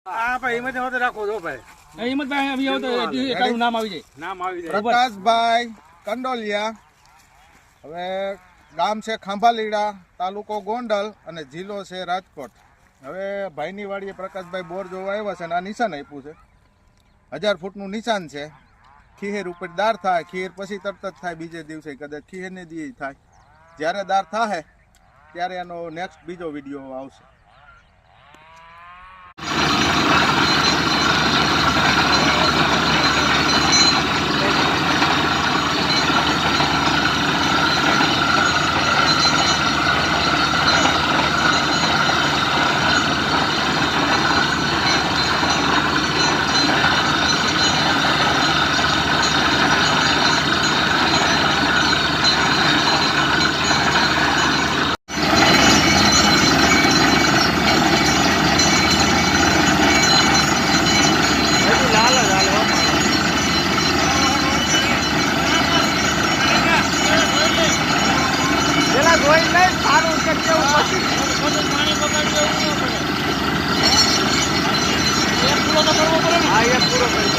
હા ભાઈ હિંમત હોતે રાખો છો ભાઈ. હિંમતભાઈ આવી આવો તો તારું નામ આવી જાય. નામ આવી જાય. પ્રકાશભાઈ કંડોલિયા. હવે ગામ છે ખાંભાલીડા, તાલુકો ગોંડલ અને જિલ્લો છે રાજકોટ. હવે ભાઈની વાડીએ પ્રકાશભાઈ બોર જોવા આવ્યા છે અને આ નિશાન આપ્યું છે. 1000 ફૂટનું નિશાન છે. ખીહેર ઉપર દાર થાય, ખીહેર પછી તરત જ થાય, બીજે દિવસે કદાચ ખીહેરને દી થાય. જ્યારે દાર થાય ત્યારે એનો નેક્સ્ટ બીજો વિડીયો આવશે. હા, એ પૂરો કરી